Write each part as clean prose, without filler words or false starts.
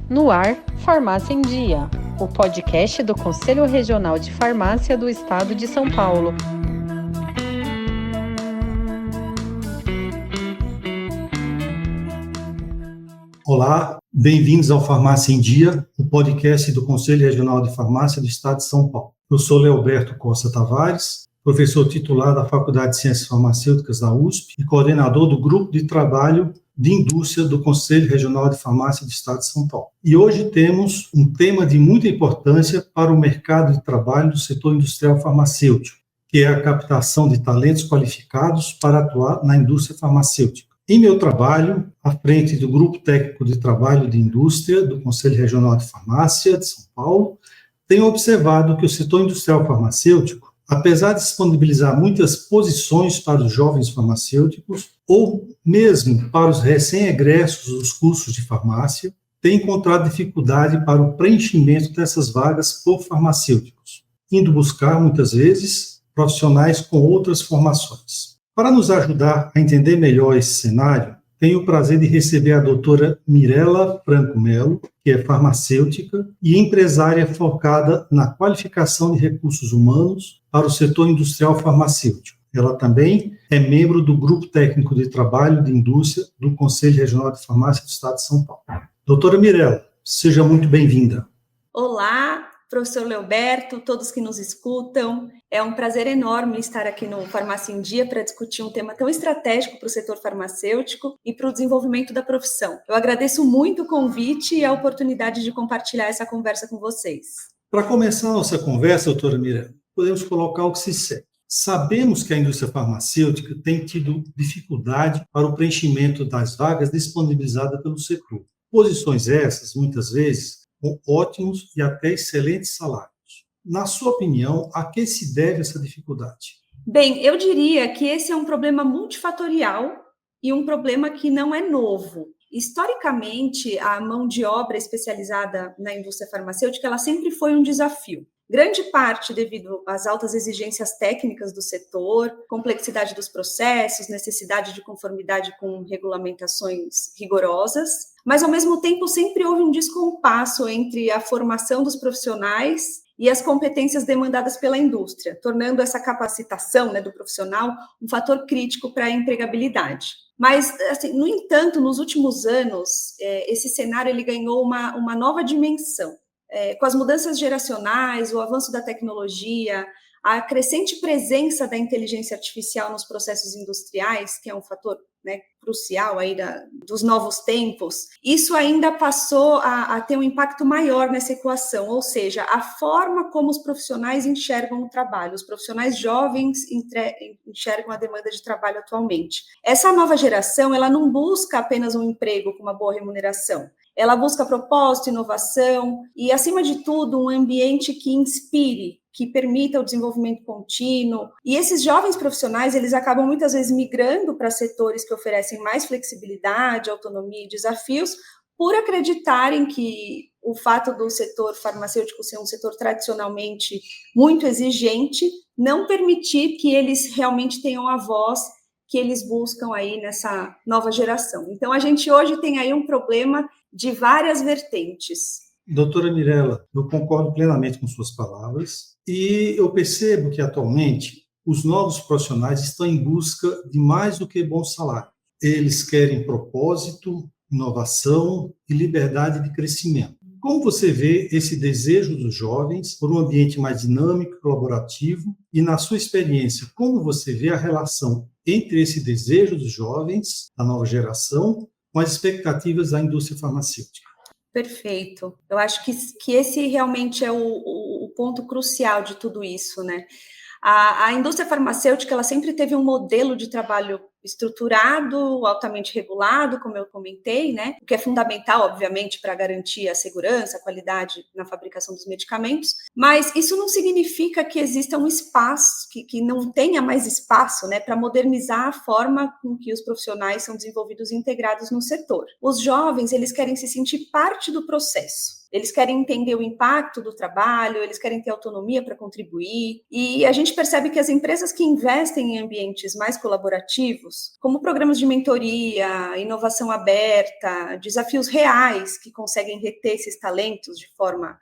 No ar, Farmácia em Dia, o podcast do Conselho Regional de Farmácia do Estado de São Paulo. Olá, bem-vindos ao Farmácia em Dia, o podcast do Conselho Regional de Farmácia do Estado de São Paulo. Eu sou Leoberto Costa Tavares, professor titular da Faculdade de Ciências Farmacêuticas da USP e coordenador do Grupo de Trabalho de Indústria do Conselho Regional de Farmácia do Estado de São Paulo. E hoje temos um tema de muita importância para o mercado de trabalho do setor industrial farmacêutico, que é a captação de talentos qualificados para atuar na indústria farmacêutica. Em meu trabalho, à frente do Grupo Técnico de Trabalho de Indústria do Conselho Regional de Farmácia de São Paulo, tenho observado que o setor industrial farmacêutico, apesar de disponibilizar muitas posições para os jovens farmacêuticos, ou mesmo para os recém-egressos dos cursos de farmácia, tem encontrado dificuldade para o preenchimento dessas vagas por farmacêuticos, indo buscar, muitas vezes, profissionais com outras formações. Para nos ajudar a entender melhor esse cenário, tenho o prazer de receber a doutora Mirela Franco Melo, que é farmacêutica e empresária focada na qualificação de recursos humanos para o setor industrial farmacêutico. Ela também é membro do Grupo Técnico de Trabalho de Indústria do Conselho Regional de Farmácia do Estado de São Paulo. Doutora Mirela, seja muito bem-vinda. Olá, professor Leoberto, todos que nos escutam. É um prazer enorme estar aqui no Farmácia em Dia para discutir um tema tão estratégico para o setor farmacêutico e para o desenvolvimento da profissão. Eu agradeço muito o convite e a oportunidade de compartilhar essa conversa com vocês. Para começar a nossa conversa, doutora Mirela, podemos colocar o que se segue. Sabemos que a indústria farmacêutica tem tido dificuldade para o preenchimento das vagas disponibilizadas pelo setor. Posições essas, muitas vezes, com ótimos e até excelentes salários. Na sua opinião, a que se deve essa dificuldade? Bem, eu diria que esse é um problema multifatorial e um problema que não é novo. Historicamente, a mão de obra especializada na indústria farmacêutica, ela sempre foi um desafio. Grande parte devido às altas exigências técnicas do setor, complexidade dos processos, necessidade de conformidade com regulamentações rigorosas, mas ao mesmo tempo sempre houve um descompasso entre a formação dos profissionais e as competências demandadas pela indústria, tornando essa capacitação, do profissional um fator crítico para a empregabilidade. Mas, assim, no entanto, nos últimos anos, esse cenário ele ganhou uma nova dimensão. Com as mudanças geracionais, o avanço da tecnologia, a crescente presença da inteligência artificial nos processos industriais, que é um fator crucial aí dos novos tempos, isso ainda passou a ter um impacto maior nessa equação, ou seja, a forma como os profissionais enxergam o trabalho, os profissionais jovens enxergam a demanda de trabalho atualmente. Essa nova geração, ela não busca apenas um emprego com uma boa remuneração, ela busca propósito, inovação e, acima de tudo, um ambiente que inspire, que permita o desenvolvimento contínuo. E esses jovens profissionais, eles acabam muitas vezes migrando para setores que oferecem mais flexibilidade, autonomia e desafios, por acreditarem que o fato do setor farmacêutico ser um setor tradicionalmente muito exigente, não permitir que eles realmente tenham a voz que eles buscam aí nessa nova geração. Então, a gente hoje tem aí um problema de várias vertentes. Doutora Mirela, eu concordo plenamente com suas palavras e eu percebo que, atualmente, os novos profissionais estão em busca de mais do que bom salário. Eles querem propósito, inovação e liberdade de crescimento. Como você vê esse desejo dos jovens por um ambiente mais dinâmico, colaborativo e, na sua experiência, como você vê a relação entre esse desejo dos jovens, da nova geração, com as expectativas da indústria farmacêutica? Perfeito. Eu acho que esse realmente é o ponto crucial de tudo isso, A indústria farmacêutica, ela sempre teve um modelo de trabalho estruturado, altamente regulado, como eu comentei, o que é fundamental, obviamente, para garantir a segurança, a qualidade na fabricação dos medicamentos, mas isso não significa que exista um espaço, que não tenha mais espaço, para modernizar a forma com que os profissionais são desenvolvidos e integrados no setor. Os jovens, eles querem se sentir parte do processo. Eles querem entender o impacto do trabalho, eles querem ter autonomia para contribuir, e a gente percebe que as empresas que investem em ambientes mais colaborativos, desafios, como programas de mentoria, inovação aberta, desafios reais que conseguem reter esses talentos de forma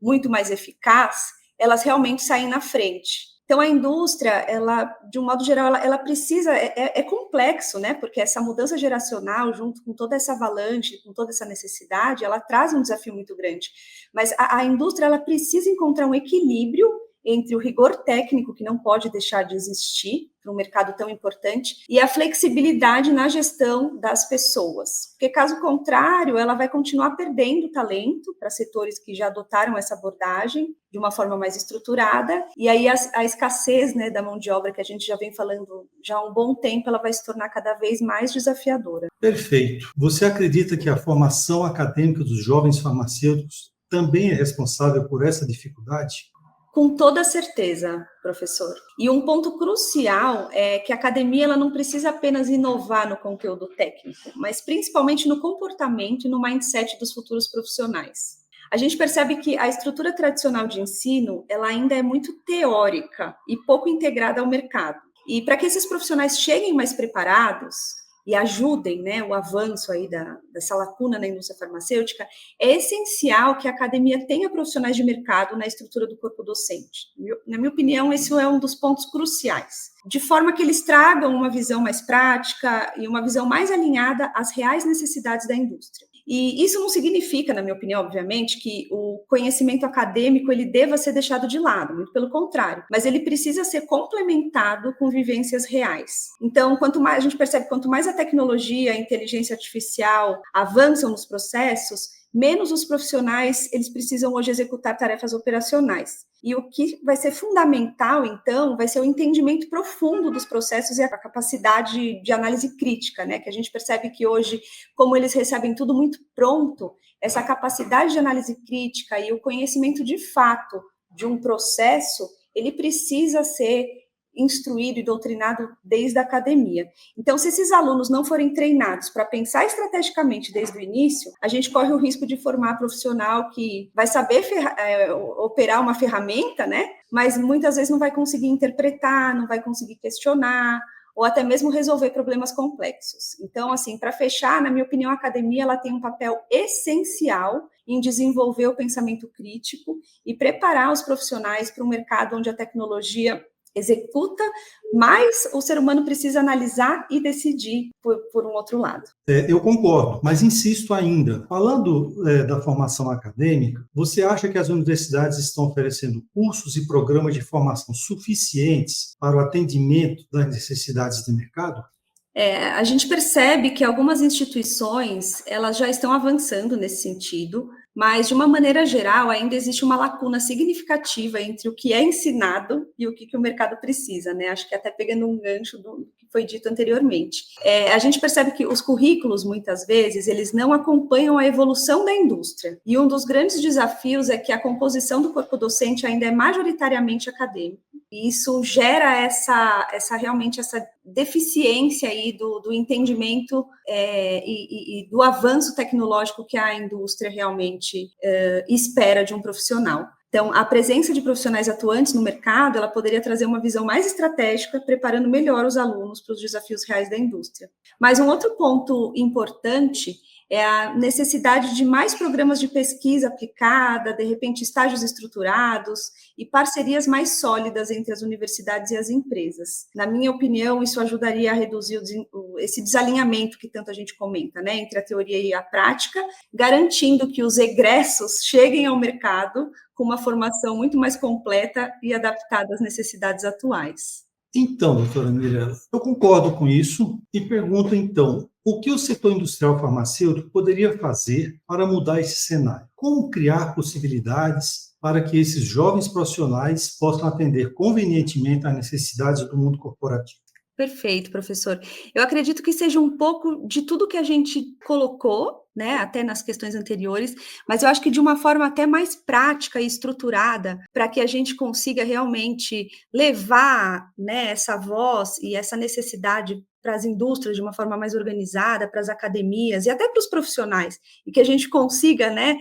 muito mais eficaz, elas realmente saem na frente. Então, a indústria, ela, de um modo geral, ela precisa, é complexo, né? Porque essa mudança geracional, junto com toda essa avalanche, com toda essa necessidade, ela traz um desafio muito grande. Mas a indústria, ela precisa encontrar um equilíbrio entre o rigor técnico, que não pode deixar de existir para um mercado tão importante, e a flexibilidade na gestão das pessoas. Porque, caso contrário, ela vai continuar perdendo talento para setores que já adotaram essa abordagem de uma forma mais estruturada, e aí a escassez, né, da mão de obra, que a gente já vem falando já há um bom tempo, ela vai se tornar cada vez mais desafiadora. Perfeito. Você acredita que a formação acadêmica dos jovens farmacêuticos também é responsável por essa dificuldade? Com toda certeza, professor. E um ponto crucial é que a academia ela não precisa apenas inovar no conteúdo técnico, mas principalmente no comportamento e no mindset dos futuros profissionais. A gente percebe que a estrutura tradicional de ensino ela ainda é muito teórica e pouco integrada ao mercado. E para que esses profissionais cheguem mais preparados e ajudem, né, o avanço aí dessa lacuna na indústria farmacêutica, é essencial que a academia tenha profissionais de mercado na estrutura do corpo docente. Na minha opinião, esse é um dos pontos cruciais, de forma que eles tragam uma visão mais prática e uma visão mais alinhada às reais necessidades da indústria. E isso não significa, na minha opinião, obviamente, que o conhecimento acadêmico ele deva ser deixado de lado, muito pelo contrário, mas ele precisa ser complementado com vivências reais. Então, quanto mais a gente percebe, quanto mais a tecnologia, a inteligência artificial avançam nos processos, menos os profissionais eles precisam hoje executar tarefas operacionais. E o que vai ser fundamental, então, vai ser o entendimento profundo dos processos e a capacidade de análise crítica, né? Que a gente percebe que hoje, como eles recebem tudo muito pronto, essa capacidade de análise crítica e o conhecimento de fato de um processo, ele precisa ser instruído e doutrinado desde a academia. Então, se esses alunos não forem treinados para pensar estrategicamente desde o início, a gente corre o risco de formar profissional que vai saber operar uma ferramenta, né? Mas muitas vezes não vai conseguir interpretar, não vai conseguir questionar, ou até mesmo resolver problemas complexos. Então, assim, para fechar, na minha opinião, a academia ela tem um papel essencial em desenvolver o pensamento crítico e preparar os profissionais para um mercado onde a tecnologia executa, mas o ser humano precisa analisar e decidir por um outro lado. Eu concordo, mas insisto ainda. Falando da formação acadêmica, você acha que as universidades estão oferecendo cursos e programas de formação suficientes para o atendimento das necessidades de mercado? A gente percebe que algumas instituições elas já estão avançando nesse sentido, mas, de uma maneira geral, ainda existe uma lacuna significativa entre o que é ensinado e o que o mercado precisa, né? Acho que até pegando um gancho do que foi dito anteriormente. A gente percebe que os currículos, muitas vezes, eles não acompanham a evolução da indústria. E um dos grandes desafios é que a composição do corpo docente ainda é majoritariamente acadêmica. E isso gera realmente essa deficiência aí do entendimento e do avanço tecnológico que a indústria realmente espera de um profissional. Então, a presença de profissionais atuantes no mercado, ela poderia trazer uma visão mais estratégica, preparando melhor os alunos para os desafios reais da indústria. Mas um outro ponto importante é a necessidade de mais programas de pesquisa aplicada, de repente estágios estruturados e parcerias mais sólidas entre as universidades e as empresas. Na minha opinião, isso ajudaria a reduzir esse desalinhamento que tanto a gente comenta, né, entre a teoria e a prática, garantindo que os egressos cheguem ao mercado com uma formação muito mais completa e adaptada às necessidades atuais. Então, doutora Mirella, eu concordo com isso e pergunto, então, o que o setor industrial farmacêutico poderia fazer para mudar esse cenário? Como criar possibilidades para que esses jovens profissionais possam atender convenientemente às necessidades do mundo corporativo? Perfeito, professor. Eu acredito que seja um pouco de tudo que a gente colocou, né, até nas questões anteriores, mas eu acho que de uma forma até mais prática e estruturada, para que a gente consiga realmente levar, né, essa voz e essa necessidade para as indústrias de uma forma mais organizada, para as academias e até para os profissionais, e que a gente consiga, né,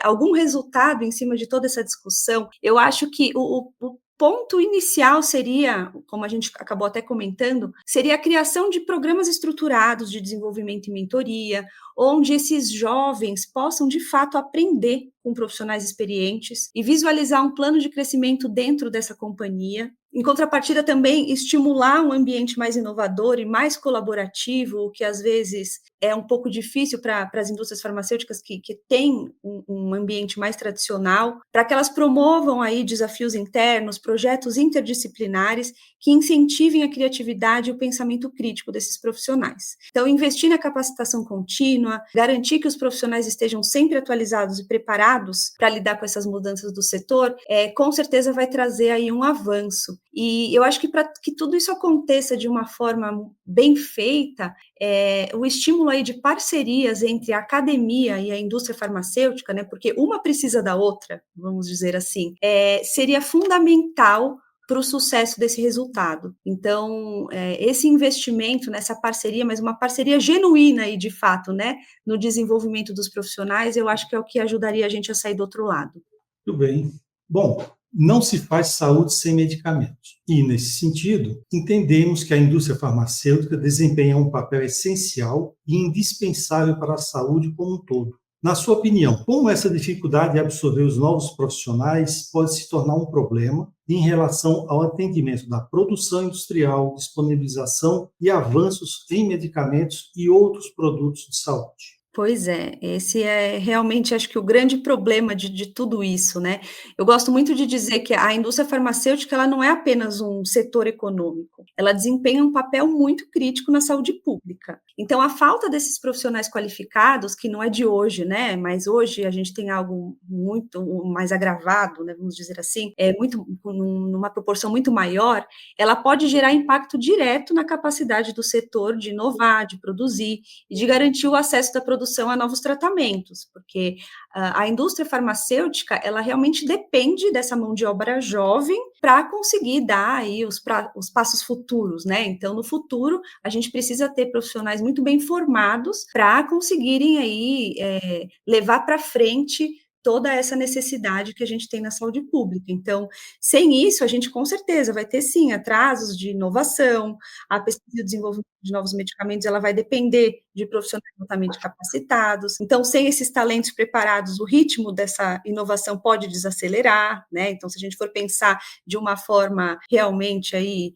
algum resultado em cima de toda essa discussão. Eu acho que o ponto inicial seria, como a gente acabou até comentando, seria a criação de programas estruturados de desenvolvimento e mentoria, onde esses jovens possam, de fato, aprender com profissionais experientes e visualizar um plano de crescimento dentro dessa companhia. Em contrapartida, também estimular um ambiente mais inovador e mais colaborativo, o que às vezes é um pouco difícil para as indústrias farmacêuticas que têm um ambiente mais tradicional, para que elas promovam aí desafios internos, projetos interdisciplinares que incentivem a criatividade e o pensamento crítico desses profissionais. Então, investir na capacitação contínua, garantir que os profissionais estejam sempre atualizados e preparados para lidar com essas mudanças do setor, com certeza vai trazer aí um avanço. E eu acho que para que tudo isso aconteça de uma forma bem feita, o estímulo aí de parcerias entre a academia e a indústria farmacêutica, né, porque uma precisa da outra, vamos dizer assim, seria fundamental para o sucesso desse resultado. Então, esse investimento nessa parceria, mas uma parceria genuína e de fato, né, no desenvolvimento dos profissionais, eu acho que é o que ajudaria a gente a sair do outro lado. Muito bem. Bom, não se faz saúde sem medicamentos. E, nesse sentido, entendemos que a indústria farmacêutica desempenha um papel essencial e indispensável para a saúde como um todo. Na sua opinião, como essa dificuldade de absorver os novos profissionais pode se tornar um problema em relação ao atendimento da produção industrial, disponibilização e avanços em medicamentos e outros produtos de saúde? Pois é, esse é realmente, acho que o grande problema de tudo isso, né? Eu gosto muito de dizer que a indústria farmacêutica, ela não é apenas um setor econômico, ela desempenha um papel muito crítico na saúde pública. Então, a falta desses profissionais qualificados, que não é de hoje, né? Mas hoje a gente tem algo muito mais agravado, né? Vamos dizer assim, numa proporção muito maior, ela pode gerar impacto direto na capacidade do setor de inovar, de produzir e de garantir o acesso da produção a novos tratamentos, porque a indústria farmacêutica, ela realmente depende dessa mão de obra jovem para conseguir dar aí os passos futuros, né? Então, no futuro, a gente precisa ter profissionais muito bem formados para conseguirem aí levar para frente toda essa necessidade que a gente tem na saúde pública. Então, sem isso, a gente com certeza vai ter, sim, atrasos de inovação, a pesquisa e o desenvolvimento de novos medicamentos, ela vai depender de profissionais altamente capacitados. Então, sem esses talentos preparados, o ritmo dessa inovação pode desacelerar, né? Então, se a gente for pensar de uma forma realmente aí,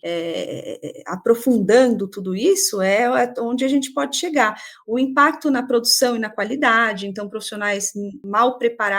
aprofundando tudo isso, é onde a gente pode chegar. O impacto na produção e na qualidade, então, profissionais mal preparados,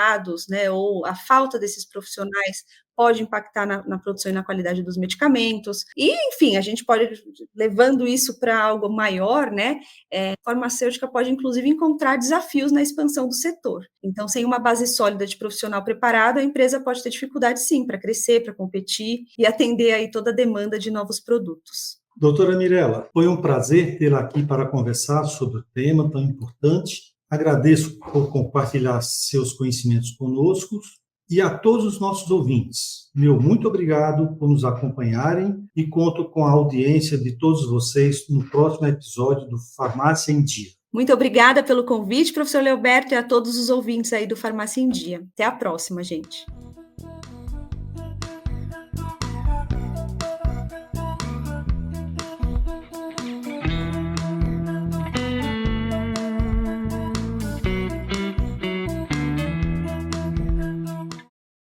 né, ou a falta desses profissionais pode impactar na produção e na qualidade dos medicamentos, e, enfim, a gente pode, levando isso para algo maior, né, a farmacêutica pode, inclusive, encontrar desafios na expansão do setor. Então, sem uma base sólida de profissional preparado, a empresa pode ter dificuldade, sim, para crescer, para competir e atender aí toda a demanda de novos produtos. Doutora Mirela, foi um prazer tê-la aqui para conversar sobre o tema tão importante. Agradeço por compartilhar seus conhecimentos conosco e a todos os nossos ouvintes. Meu muito obrigado por nos acompanharem e conto com a audiência de todos vocês no próximo episódio do Farmácia em Dia. Muito obrigada pelo convite, professor Leoberto, e a todos os ouvintes aí do Farmácia em Dia. Até a próxima, gente.